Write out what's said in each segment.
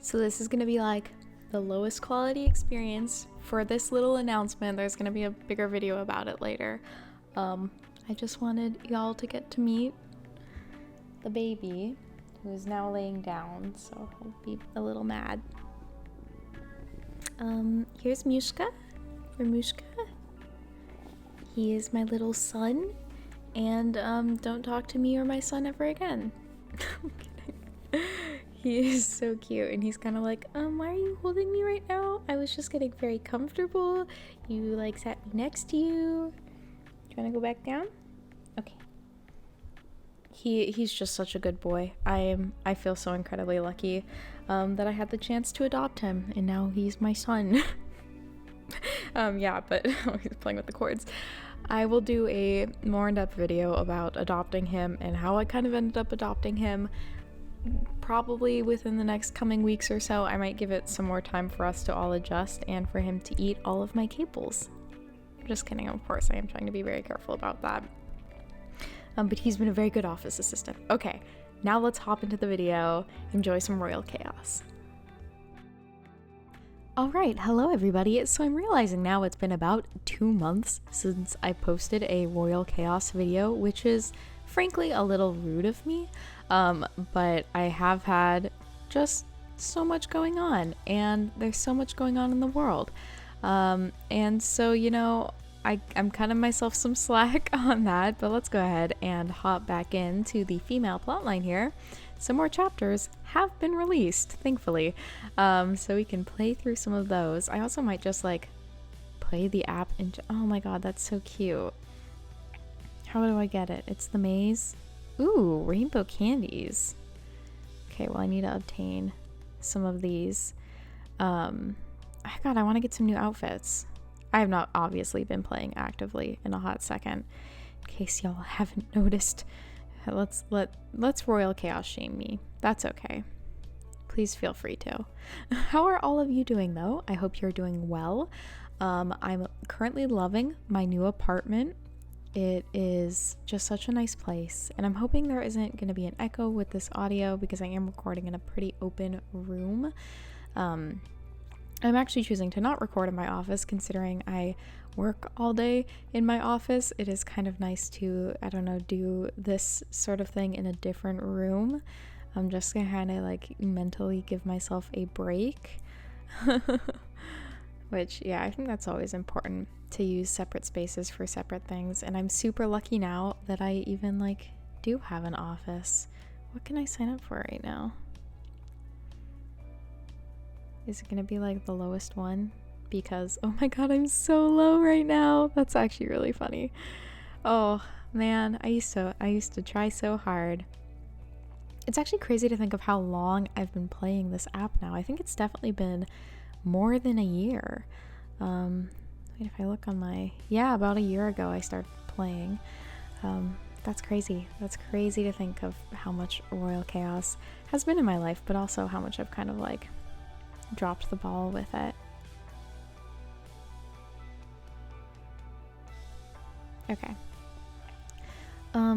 So this is gonna be like the lowest quality experience for this little announcement. There's gonna be a bigger video about it later. I just wanted y'all to get to meet the baby, who is now laying down, so he'll be a little mad. Here's Mushka, for Mushka. He is my little son, and don't talk to me or my son ever again. I'm kidding. He is so cute, and he's kind of like, why are you holding me right now? I was just getting very comfortable. You like sat me next to you. Do you want to go back down? Okay. He's just such a good boy. I feel so incredibly lucky that I had the chance to adopt him, and now he's my son. Yeah, but he's playing with the cords. I will do a more in-depth video about adopting him and how I kind of ended up adopting him. Probably within the next coming weeks or so. I might give it some more time for us to all adjust and for him to eat all of my cables. Just kidding, of course. I am trying to be very careful about that. But he's been a very good office assistant. Okay, now let's hop into the video. Enjoy some royal chaos. Alright, hello everybody. So I'm realizing now it's been about 2 months since I posted a royal chaos video, which is frankly a little rude of me. But I have had just so much going on, and there's so much going on in the world. And so, you know, I'm cutting myself some slack on that, but let's go ahead and hop back into the female plotline here. Some more chapters have been released, thankfully, so we can play through some of those. I also might just like play the app and oh my god, that's so cute. How do I get it? It's the maze. Ooh, rainbow candies. Okay, well I need to obtain some of these. God, I want to get some new outfits. I have not obviously been playing actively in a hot second. In case y'all haven't noticed, let's royal chaos shame me. That's okay. Please feel free to. How are all of you doing though? I hope you're doing well. I'm currently loving my new apartment. It is just such a nice place, and I'm hoping there isn't going to be an echo with this audio because I am recording in a pretty open room. I'm actually choosing to not record in my office considering I work all day in my office. It is kind of nice to, I don't know, do this sort of thing in a different room. I'm just gonna kind of like mentally give myself a break. Which, yeah, I think that's always important, to use separate spaces for separate things. And I'm super lucky now that I even like do have an office. What can I sign up for right now? Is it gonna be like the lowest one? Because, oh my god, I'm so low right now. That's actually really funny. Oh man, I used to try so hard. It's actually crazy to think of how long I've been playing this app now. I think it's definitely been more than a year. Wait, if I look on my, yeah, about a year ago I started playing. That's crazy. That's crazy to think of how much royal chaos has been in my life, but also how much I've kind of like dropped the ball with it. Okay.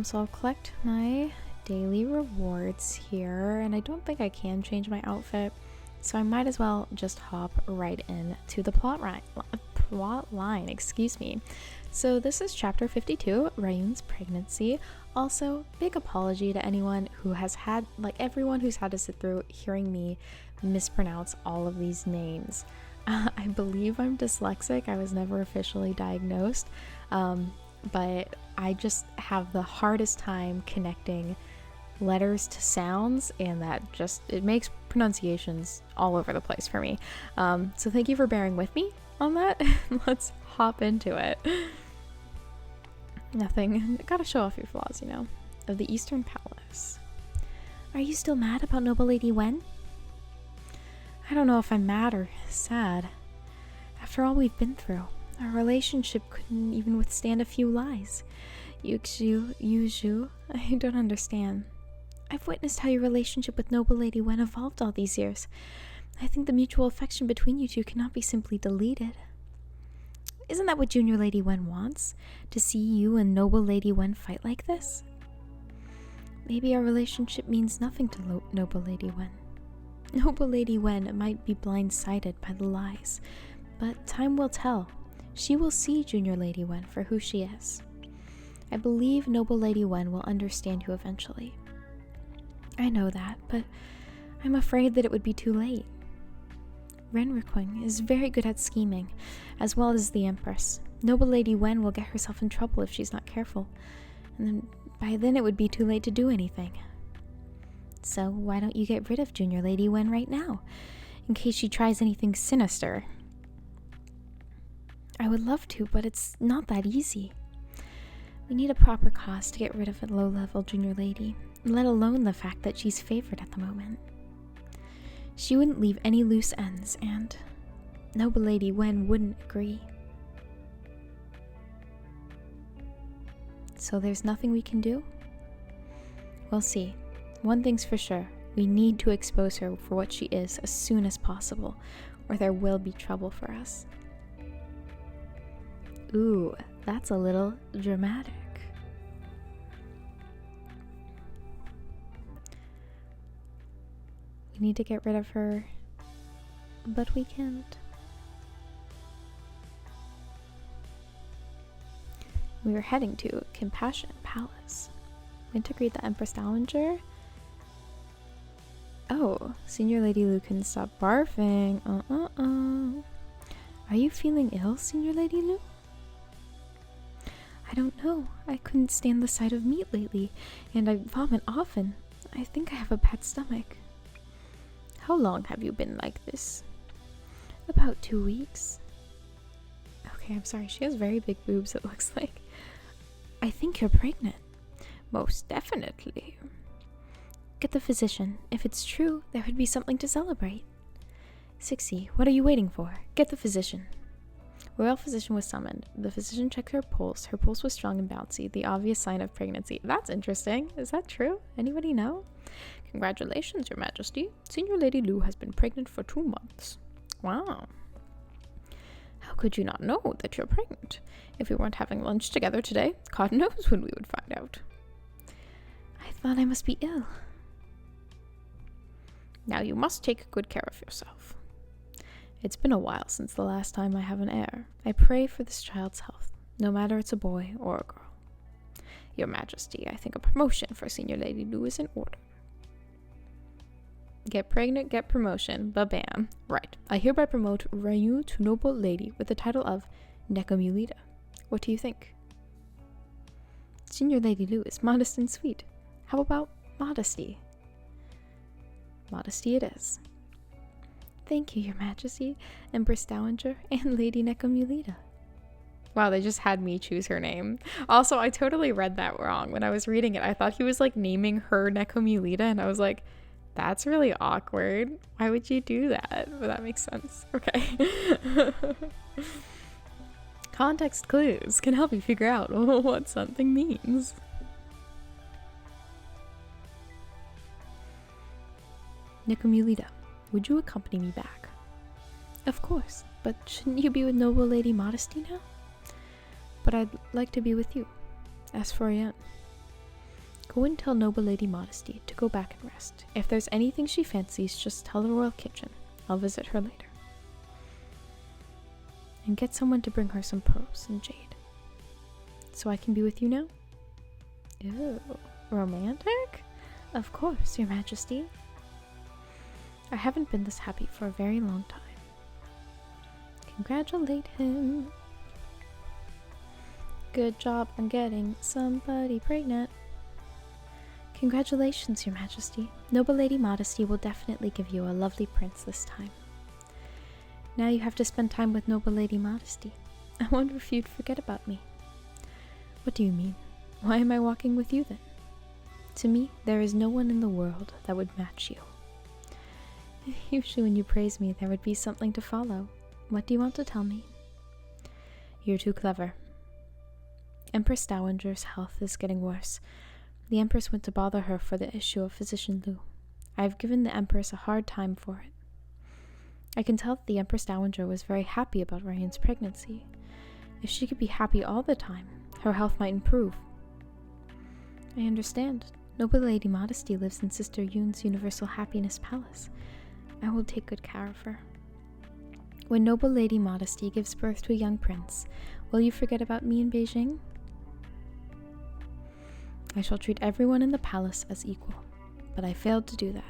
So I'll collect my daily rewards here, and I don't think I can change my outfit, so I might as well just hop right in to the plot line, excuse me. So this is chapter 52, Rayun's pregnancy. Also, big apology to anyone who has had, like everyone who's had to sit through hearing me mispronounce all of these names. I believe I'm dyslexic. I was never officially diagnosed, but I just have the hardest time connecting letters to sounds, and that just, it makes pronunciations all over the place for me. So thank you for bearing with me on that. Let's hop into it. Nothing, gotta show off your flaws, you know. Of the Eastern Palace. Are you still mad about Noble Lady Wen? I don't know if I'm mad or sad. After all we've been through, our relationship couldn't even withstand a few lies. Yuju, I don't understand. I've witnessed how your relationship with Noble Lady Wen evolved all these years. I think the mutual affection between you two cannot be simply deleted. Isn't that what Junior Lady Wen wants? To see you and Noble Lady Wen fight like this? Maybe our relationship means nothing to Noble Lady Wen. Noble Lady Wen might be blindsided by the lies, but time will tell. She will see Junior Lady Wen for who she is. I believe Noble Lady Wen will understand you eventually. I know that, but I'm afraid that it would be too late. Renriquing is very good at scheming, as well as the Empress. Noble Lady Wen will get herself in trouble if she's not careful, and then by then it would be too late to do anything. So why don't you get rid of Junior Lady Wen right now, in case she tries anything sinister? I would love to, but it's not that easy. We need a proper cause to get rid of a low-level junior lady, let alone the fact that she's favored at the moment. She wouldn't leave any loose ends, and Noble Lady Wen wouldn't agree. So there's nothing we can do? We'll see. One thing's for sure, we need to expose her for what she is as soon as possible, or there will be trouble for us. Ooh, that's a little dramatic. We need to get rid of her, but we can't. We are heading to Compassion Palace. Went to greet the Empress Dowager. Oh, Senior Lady Lu can stop barfing. Are you feeling ill, Senior Lady Lu? I don't know. I couldn't stand the sight of meat lately, and I vomit often. I think I have a bad stomach. How long have you been like this? About 2 weeks. Okay, I'm sorry. She has very big boobs, it looks like. I think you're pregnant. Most definitely. Get the physician. If it's true, there would be something to celebrate. Sixie, what are you waiting for? Get the physician. Royal physician was summoned. The physician checked her pulse. Her pulse was strong and bouncy, the obvious sign of pregnancy. That's interesting. Is that true? Anybody know? Congratulations, Your Majesty. Senior Lady Lu has been pregnant for 2 months. Wow. How could you not know that you're pregnant? If we weren't having lunch together today, God knows when we would find out. I thought I must be ill. Now you must take good care of yourself. It's been a while since the last time I have an heir. I pray for this child's health, no matter it's a boy or a girl. Your Majesty, I think a promotion for Senior Lady Lu is in order. Get pregnant, get promotion, ba-bam. Right, I hereby promote Ryu to Noble Lady with the title of Nekomulida. What do you think? Senior Lady Lu is modest and sweet. How about modesty? Modesty it is. Thank you, Your Majesty, Empress Dowager, and Lady Nekomulida. Wow, they just had me choose her name. Also, I totally read that wrong. When I was reading it, I thought he was like naming her Nekomulida, and I was like, that's really awkward. Why would you do that? But that makes sense. Okay. Context clues can help you figure out what something means. Nekomulida, would you accompany me back? Of course, but shouldn't you be with Noble Lady Modesty now? But I'd like to be with you. As for Ryan, go and tell Noble Lady Modesty to go back and rest. If there's anything she fancies, just tell the royal kitchen. I'll visit her later. And get someone to bring her some pearls and jade. So I can be with you now? Ew, romantic? Of course, Your Majesty. I haven't been this happy for a very long time. Congratulate him. Good job on getting somebody pregnant. Congratulations, Your Majesty. Noble Lady Modesty will definitely give you a lovely prince this time. Now you have to spend time with Noble Lady Modesty. I wonder if you'd forget about me. What do you mean? Why am I walking with you then? To me, there is no one in the world that would match you. Usually when you praise me, there would be something to follow. What do you want to tell me? You're too clever. Empress Dowager's health is getting worse. The Empress went to bother her for the issue of Physician Lu. I have given the Empress a hard time for it. I can tell that the Empress Dowager was very happy about Ryan's pregnancy. If she could be happy all the time, her health might improve. I understand. Noble Lady Modesty lives in Sister Yoon's Universal Happiness Palace. I will take good care of her. When noble Lady Modesty gives birth to a young prince, will you forget about me in Beijing? I shall treat everyone in the palace as equal, but I failed to do that.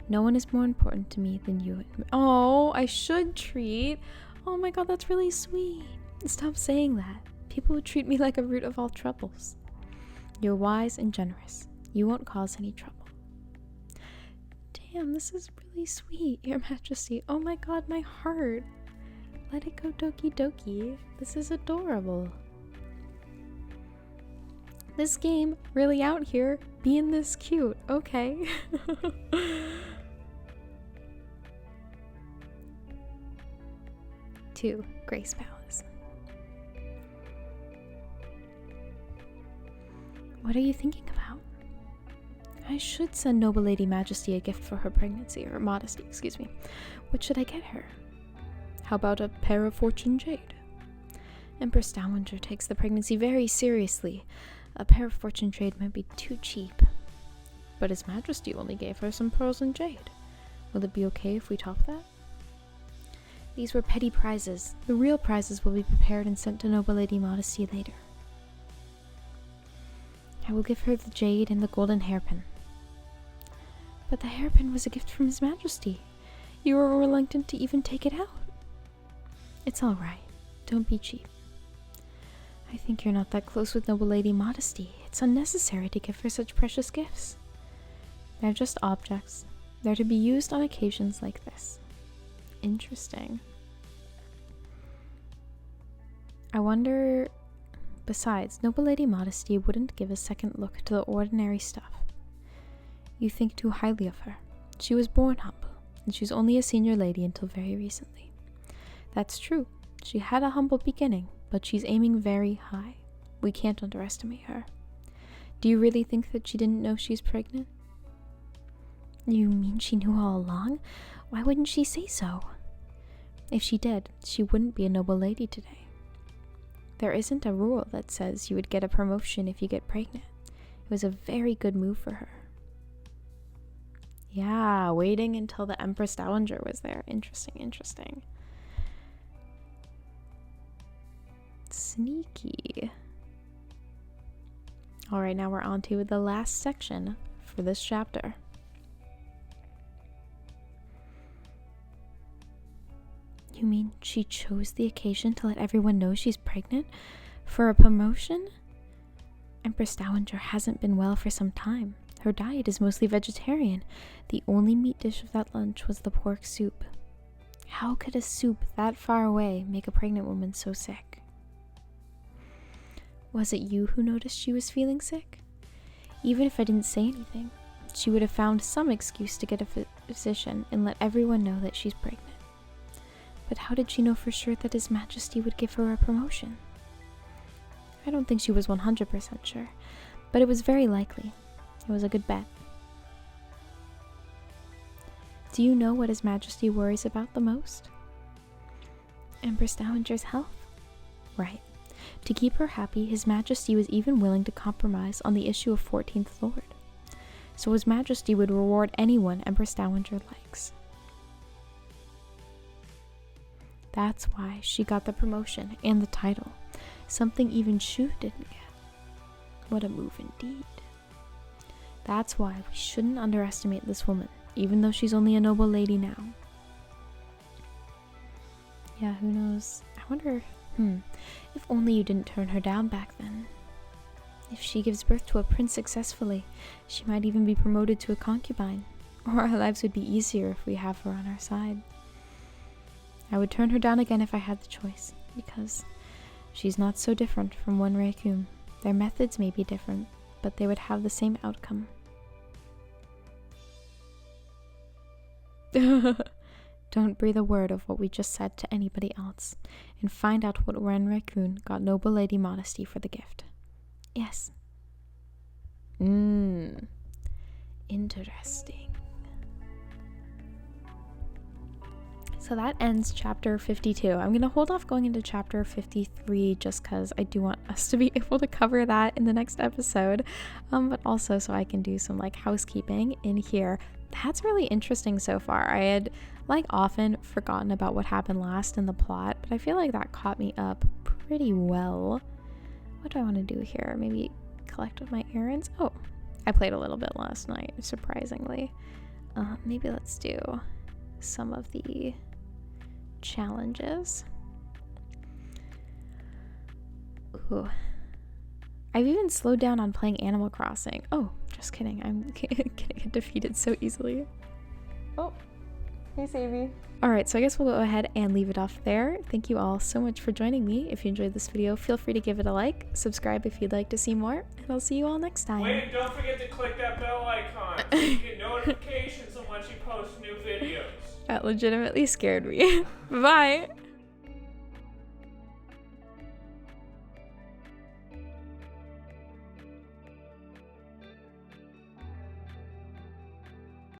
No one is more important to me than you. Oh, I should treat. Oh my god, that's really sweet. Stop saying that. People would treat me like a root of all troubles. You're wise and generous. You won't cause any trouble. Damn, this is really sweet, Your Majesty. Oh my god, my heart. Let it go, Doki Doki. This is adorable. This game really out here being this cute. Okay. To Grace Palace. What are you thinking about? I should send noble Lady Majesty a gift for her pregnancy, or modesty, excuse me. What should I get her? How about a pair of fortune jade? Empress Dowager takes the pregnancy very seriously. A pair of fortune jade might be too cheap. But His Majesty only gave her some pearls and jade. Will it be okay if we top that? These were petty prizes. The real prizes will be prepared and sent to noble Lady Modesty later. I will give her the jade and the golden hairpin. But the hairpin was a gift from His Majesty. You were reluctant to even take it out. It's all right. Don't be cheap. I think you're not that close with noble Lady Modesty. It's unnecessary to give her such precious gifts. They're just objects. They're to be used on occasions like this. Interesting. I wonder... Besides, noble Lady Modesty wouldn't give a second look to the ordinary stuff. You think too highly of her. She was born humble, and she's only a senior lady until very recently. That's true. She had a humble beginning, but she's aiming very high. We can't underestimate her. Do you really think that she didn't know she's pregnant? You mean she knew all along? Why wouldn't she say so? If she did, she wouldn't be a noble lady today. There isn't a rule that says you would get a promotion if you get pregnant. It was a very good move for her. Yeah, waiting until the Empress Dowager was there. Interesting, interesting. Sneaky. Alright, now we're on to the last section for this chapter. You mean she chose the occasion to let everyone know she's pregnant? For a promotion? Empress Dowager hasn't been well for some time. Her diet is mostly vegetarian. The only meat dish of that lunch was the pork soup. How could a soup that far away make a pregnant woman so sick? Was it you who noticed she was feeling sick? Even if I didn't say anything, she would have found some excuse to get a physician and let everyone know that she's pregnant. But how did she know for sure that His Majesty would give her a promotion? I don't think she was 100% sure, but it was very likely. It was a good bet. Do you know what His Majesty worries about the most? Empress Dowager's health. Right. To keep her happy, His Majesty was even willing to compromise on the issue of 14th Lord. So His Majesty would reward anyone Empress Dowager likes. That's why she got the promotion and the title, something even Shu didn't get. What a move indeed. That's why we shouldn't underestimate this woman, even though she's only a noble lady now. Yeah, who knows? I wonder, if only you didn't turn her down back then. If she gives birth to a prince successfully, she might even be promoted to a concubine, or our lives would be easier if we have her on our side. I would turn her down again if I had the choice, because she's not so different from one Raccoon. Their methods may be different, but they would have the same outcome. Don't breathe a word of what we just said to anybody else, and find out what Ren Raccoon got noble Lady Modesty for the gift. Yes. Interesting. So that ends chapter 52. I'm going to hold off going into chapter 53 just because I do want us to be able to cover that in the next episode, but also so I can do some like housekeeping in here. That's really interesting so far. I had like often forgotten about what happened last in the plot, but I feel like that caught me up pretty well. What do I want to do here? Maybe collect with my errands? Oh, I played a little bit last night, surprisingly. Maybe let's do some of the challenges. Ooh. I've even slowed down on playing Animal Crossing. Oh, just kidding. I'm gonna get defeated so easily. Oh, hey Savvy. Alright, so I guess we'll go ahead and leave it off there. Thank you all so much for joining me. If you enjoyed this video, feel free to give it a like, subscribe if you'd like to see more, and I'll see you all next time. Wait, don't forget to click that bell icon so you get notifications on once you post new videos. That legitimately scared me. Bye!